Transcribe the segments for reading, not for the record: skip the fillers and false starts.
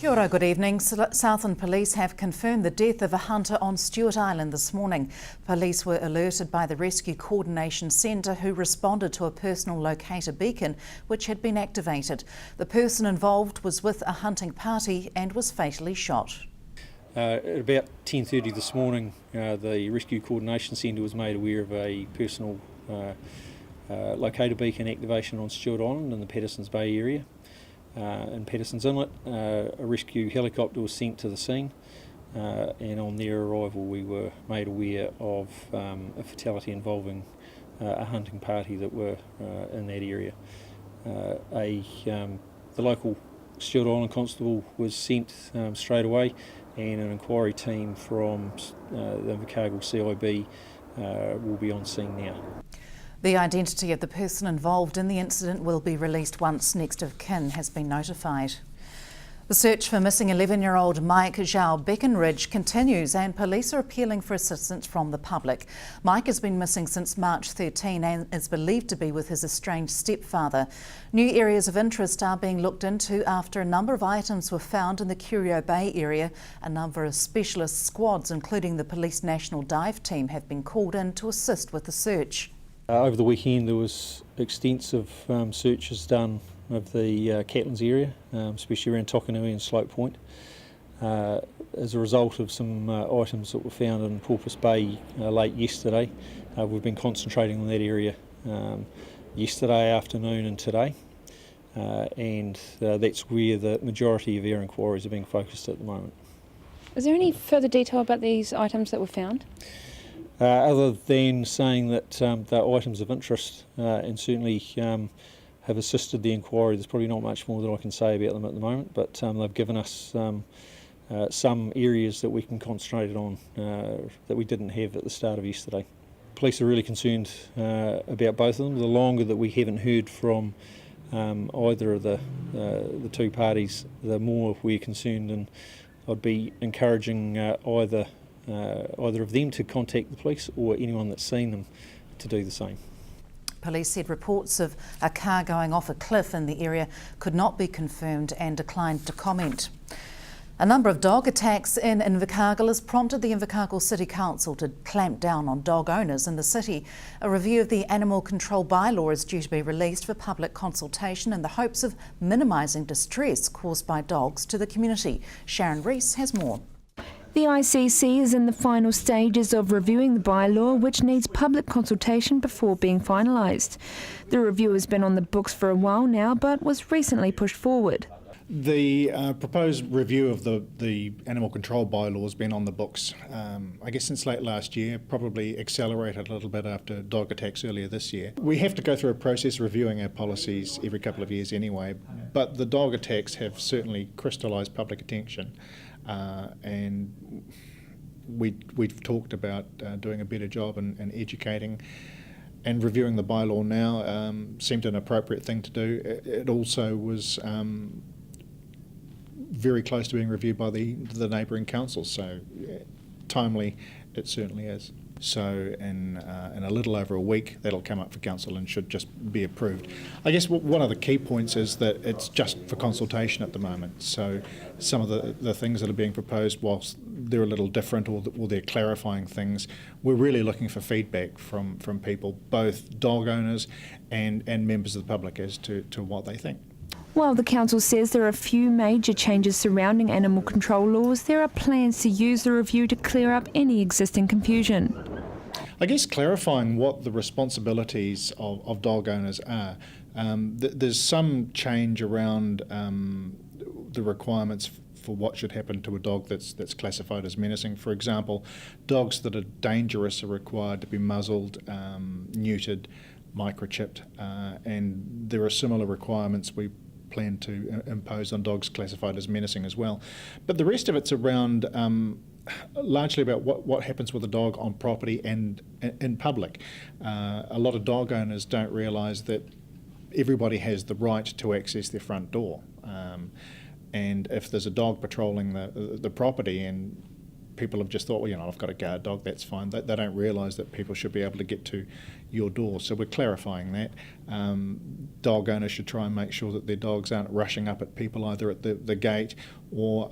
Kia ora, good evening. Southland Police have confirmed the death of a hunter on Stewart Island this morning. Police were alerted by the Rescue Coordination Centre, who responded to a personal locator beacon which had been activated. The person involved was with a hunting party and was fatally shot. At about 10:30 this morning, the Rescue Coordination Centre was made aware of a personal locator beacon activation on Stewart Island in the Patterson's Bay area. In Patterson's Inlet, a rescue helicopter was sent to the scene, and on their arrival we were made aware of a fatality involving a hunting party that were in that area. The local Stewart Island constable was sent straight away, and an inquiry team from the Invercargill CIB will be on scene now. The identity of the person involved in the incident will be released once next of kin has been notified. The search for missing 11-year-old Mike Zhao Beckenridge continues, and police are appealing for assistance from the public. Mike has been missing since March 13 and is believed to be with his estranged stepfather. New areas of interest are being looked into after a number of items were found in the Curio Bay area. A number of specialist squads, including the Police National Dive Team, have been called in to assist with the search. Over the weekend there was extensive searches done of the Catlins area, especially around Tokanui and Slope Point. As a result of some items that were found in Porpoise Bay late yesterday, we've been concentrating on that area yesterday afternoon and today, and that's where the majority of our inquiries are being focused at the moment. Is there any further detail about these items that were found? Other than saying that they're items of interest and certainly have assisted the inquiry, there's probably not much more that I can say about them at the moment, but they've given us some areas that we can concentrate on that we didn't have at the start of yesterday. Police are really concerned about both of them. The longer that we haven't heard from either of the two parties, the more we're concerned, and I'd be encouraging either of them to contact the police or anyone that's seen them to do the same. Police said reports of a car going off a cliff in the area could not be confirmed and declined to comment. A number of dog attacks in Invercargill has prompted the Invercargill City Council to clamp down on dog owners in the city. A review of the animal control bylaw is due to be released for public consultation in the hopes of minimising distress caused by dogs to the community. Sharon Rees has more. The ICC is in the final stages of reviewing the bylaw, which needs public consultation before being finalised. The review has been on the books for a while now, but was recently pushed forward. The proposed review of the animal control bylaw has been on the books, I guess since late last year, probably accelerated a little bit after dog attacks earlier this year. We have to go through a process reviewing our policies every couple of years anyway, but the dog attacks have certainly crystallised public attention. And we've talked about doing a better job in educating, and reviewing the bylaw now seemed an appropriate thing to do. It also was very close to being reviewed by the neighbouring councils, so timely it certainly is. So in a little over a week that'll come up for council and should just be approved. I guess one of the key points is that it's just for consultation at the moment, so some of the things that are being proposed, whilst they're a little different or they're clarifying things, we're really looking for feedback from people, both dog owners and members of the public, as to what they think. While the council says there are a few major changes surrounding animal control laws, there are plans to use the review to clear up any existing confusion. I guess clarifying what the responsibilities of dog owners are. There's some change around the requirements for what should happen to a dog that's classified as menacing. For example, dogs that are dangerous are required to be muzzled, neutered, microchipped, and there are similar requirements we plan to impose on dogs classified as menacing as well. But the rest of it's around largely about what happens with a dog on property and in public. A lot of dog owners don't realise that everybody has the right to access their front door, and if there's a dog patrolling the property and people have just thought, well, I've got a guard dog, that's fine. They don't realise that people should be able to get to your door. So we're clarifying that. Dog owners should try and make sure that their dogs aren't rushing up at people either at the gate or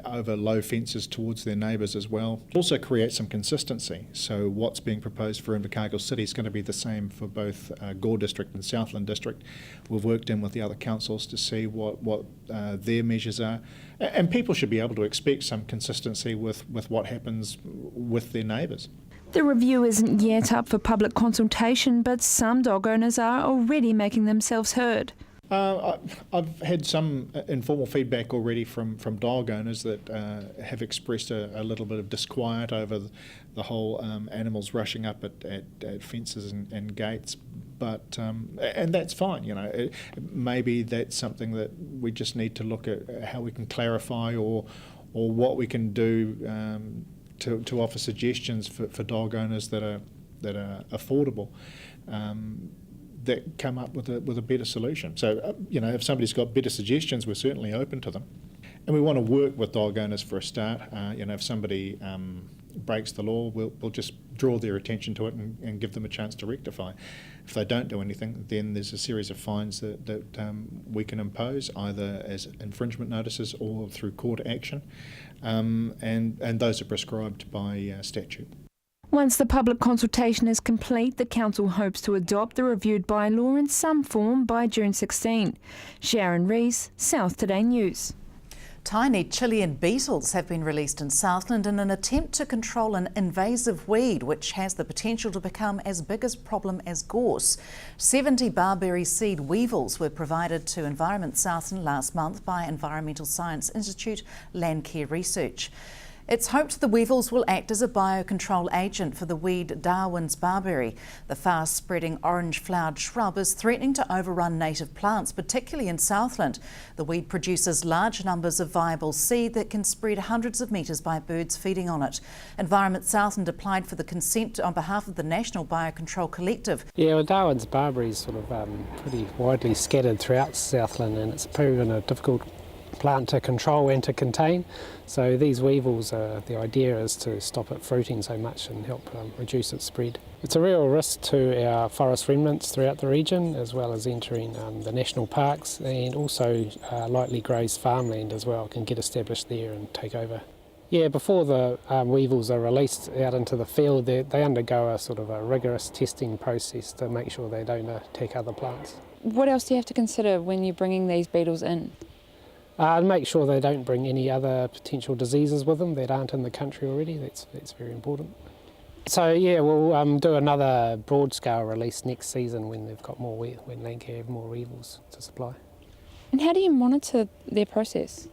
over low fences towards their neighbours as well. Also create some consistency. So what's being proposed for Invercargill City is going to be the same for both Gore District and Southland District. We've worked in with the other councils to see what their measures are. And people should be able to expect some consistency with what happens with their neighbours. The review isn't yet up for public consultation, but some dog owners are already making themselves heard. I've had some informal feedback already from dog owners that have expressed a little bit of disquiet over the whole animals rushing up at fences and gates. But and that's fine, maybe that's something that we just need to look at how we can clarify or what we can do to offer suggestions for dog owners that are affordable. That come up with a better solution. So, if somebody's got better suggestions, we're certainly open to them. And we want to work with dog owners for a start. If somebody breaks the law, we'll just draw their attention to it and give them a chance to rectify. If they don't do anything, then there's a series of fines that we can impose, either as infringement notices or through court action. And those are prescribed by statute. Once the public consultation is complete, the council hopes to adopt the reviewed bylaw in some form by June 16. Sharon Rees, South Today News. Tiny Chilean beetles have been released in Southland in an attempt to control an invasive weed which has the potential to become as big a problem as gorse. 70 barberry seed weevils were provided to Environment Southland last month by Environmental Science Institute Landcare Research. It's hoped the weevils will act as a biocontrol agent for the weed Darwin's barberry. The fast-spreading orange-flowered shrub is threatening to overrun native plants, particularly in Southland. The weed produces large numbers of viable seed that can spread hundreds of metres by birds feeding on it. Environment Southland applied for the consent on behalf of the National Biocontrol Collective. Yeah, well, Darwin's barberry is sort of pretty widely scattered throughout Southland, and it's proven a difficult plant to control and to contain. So these weevils, the idea is to stop it fruiting so much and help reduce its spread. It's a real risk to our forest remnants throughout the region, as well as entering the national parks, and also lightly grazed farmland as well can get established there and take over. Yeah, before the weevils are released out into the field, they undergo a sort of a rigorous testing process to make sure they don't attack other plants. What else do you have to consider when you're bringing these beetles in? And make sure they don't bring any other potential diseases with them that aren't in the country already. That's very important. So yeah, we'll do another broad-scale release next season when they've got more, when Landcare have more weevils to supply. And how do you monitor their process?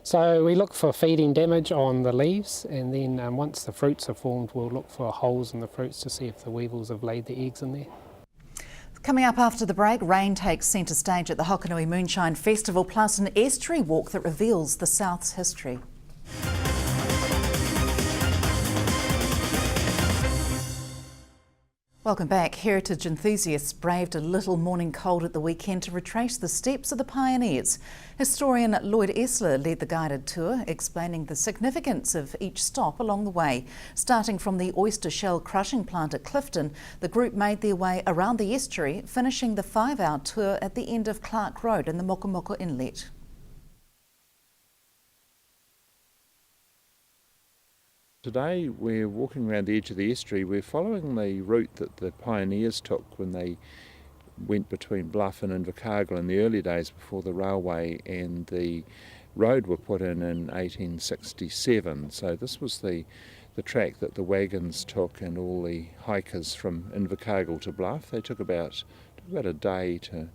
So we look for feeding damage on the leaves, and then once the fruits are formed, we'll look for holes in the fruits to see if the weevils have laid the eggs in there. Coming up after the break, rain takes centre stage at the Hokanui Moonshine Festival, plus an estuary walk that reveals the South's history. Welcome back. Heritage enthusiasts braved a little morning cold at the weekend to retrace the steps of the pioneers. Historian Lloyd Essler led the guided tour, explaining the significance of each stop along the way. Starting from the oyster shell crushing plant at Clifton, the group made their way around the estuary, finishing the 5-hour tour at the end of Clark Road in the Mokomoko Inlet. Today we're walking around the edge of the estuary. We're following the route that the pioneers took when they went between Bluff and Invercargill in the early days before the railway and the road were put in 1867. So this was the track that the wagons took and all the hikers from Invercargill to Bluff. They took about a day to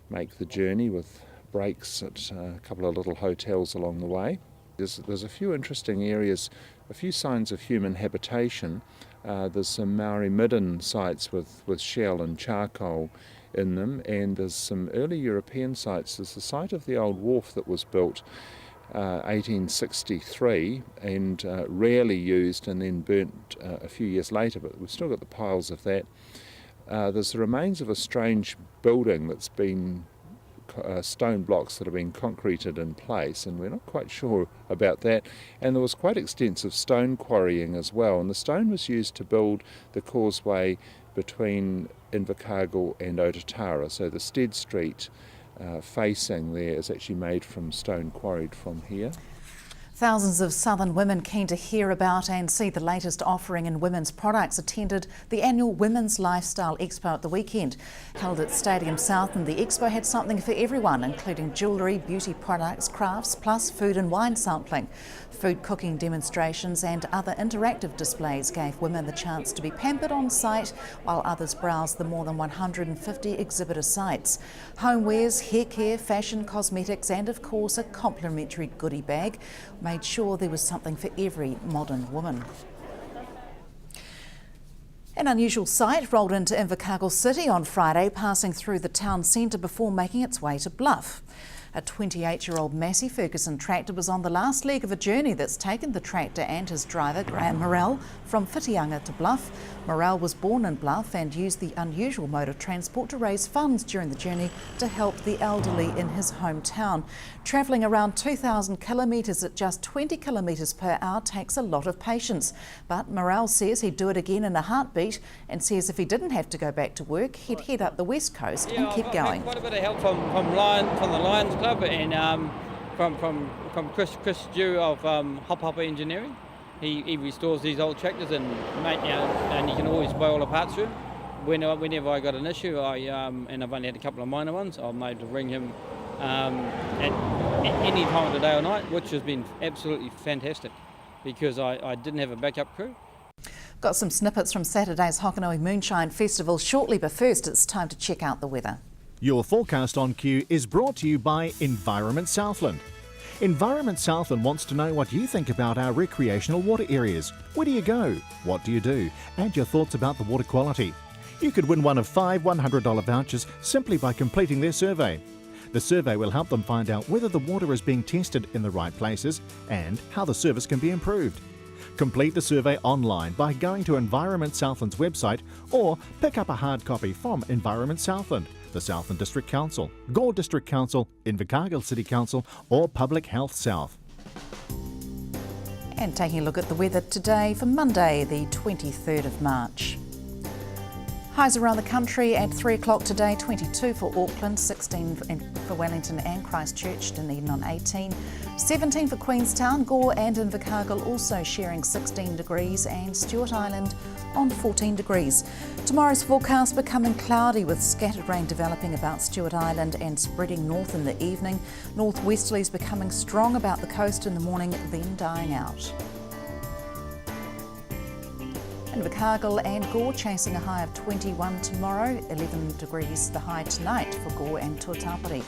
make the journey with breaks at a couple of little hotels along the way. There's a few interesting areas, a few signs of human habitation. There's some Maori midden sites with shell and charcoal in them, and there's some early European sites. There's the site of the old wharf that was built 1863 and rarely used and then burnt a few years later, but we've still got the piles of that. There's the remains of a strange building that's been stone blocks that have been concreted in place, and we're not quite sure about that. And there was quite extensive stone quarrying as well, and the stone was used to build the causeway between Invercargill and Otatara. So the Stead Street facing there is actually made from stone quarried from here. Thousands of Southern women keen to hear about and see the latest offering in women's products attended the annual Women's Lifestyle Expo at the weekend. Held at Stadium Southland, the expo had something for everyone, including jewellery, beauty products, crafts, plus food and wine sampling. Food cooking demonstrations and other interactive displays gave women the chance to be pampered on site, while others browsed the more than 150 exhibitor sites. Homewares, hair care, fashion, cosmetics and of course a complimentary goodie bag made sure there was something for every modern woman. An unusual sight rolled into Invercargill City on Friday, passing through the town centre before making its way to Bluff. A 28-year-old Massey Ferguson tractor was on the last leg of a journey that's taken the tractor and his driver, Graham Morrell, from Whitianga to Bluff. Morrell was born in Bluff and used the unusual mode of transport to raise funds during the journey to help the elderly in his hometown. Travelling around 2,000 kilometres at just 20 kilometres per hour takes a lot of patience. But Morrell says he'd do it again in a heartbeat and says if he didn't have to go back to work, he'd head up the west coast and keep going. Quite a bit of help from the Lions Club and from Chris Dew of Hop Engineering. He restores these old tractors and you can always buy all the parts through. Whenever I got an issue, and I've only had a couple of minor ones, I'm made to ring him at any time of the day or night, which has been absolutely fantastic because I didn't have a backup crew. Got some snippets from Saturday's Hokanui Moonshine Festival shortly, but first it's time to check out the weather. Your forecast on Q is brought to you by Environment Southland. Environment Southland wants to know what you think about our recreational water areas. Where do you go? What do you do? And your thoughts about the water quality. You could win one of 5 $100 vouchers simply by completing their survey. The survey will help them find out whether the water is being tested in the right places and how the service can be improved. Complete the survey online by going to Environment Southland's website or pick up a hard copy from Environment Southland, the Southland District Council, Gore District Council, Invercargill City Council or Public Health South. And taking a look at the weather today for Monday, the 23rd of March. Highs around the country at 3 o'clock today, 22 for Auckland, 16 for Wellington and Christchurch, Dunedin on 18, 17 for Queenstown, Gore and Invercargill also sharing 16 degrees and Stewart Island on 14 degrees. Tomorrow's forecast becoming cloudy with scattered rain developing about Stewart Island and spreading north in the evening. Northwesterlies becoming strong about the coast in the morning, then dying out. Invercargill and Gore chasing a high of 21 tomorrow, 11 degrees the high tonight for Gore and Tuatapere.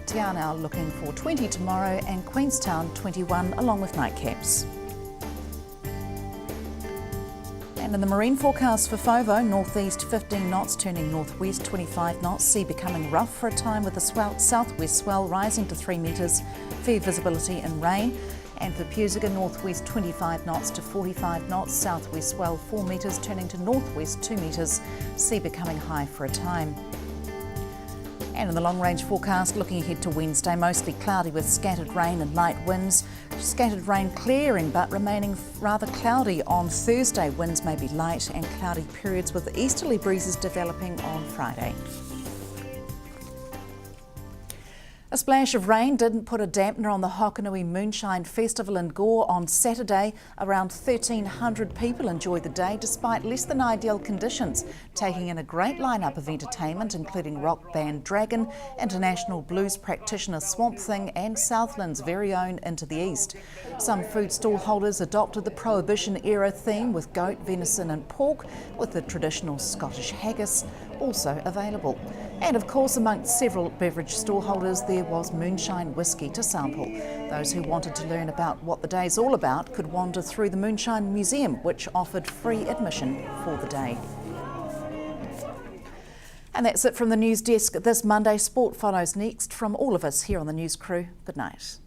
Te Anau looking for 20 tomorrow and Queenstown 21 along with nightcaps. And in the marine forecast for Fovo, northeast 15 knots turning northwest 25 knots, sea becoming rough for a time with the southwest swell rising to 3 metres, fair visibility and rain. And for Pusiga, northwest 25 knots to 45 knots, southwest swell 4 metres turning to northwest 2 metres, sea becoming high for a time. And in the long range forecast, looking ahead to Wednesday, mostly cloudy with scattered rain and light winds. Scattered rain clearing but remaining rather cloudy on Thursday. Winds may be light and cloudy periods with easterly breezes developing on Friday. A splash of rain didn't put a dampener on the Hokanui Moonshine Festival in Gore on Saturday. Around 1,300 people enjoyed the day despite less than ideal conditions, taking in a great lineup of entertainment including rock band Dragon, international blues practitioner Swamp Thing and Southland's very own Into the East. Some food stall holders adopted the Prohibition era theme with goat, venison and pork, with the traditional Scottish haggis also available. And of course, amongst several beverage stallholders, there was moonshine whisky to sample. Those who wanted to learn about what the day's all about could wander through the Moonshine Museum, which offered free admission for the day. And that's it from the news desk this Monday. Sport follows next from all of us here on the news crew. Good night.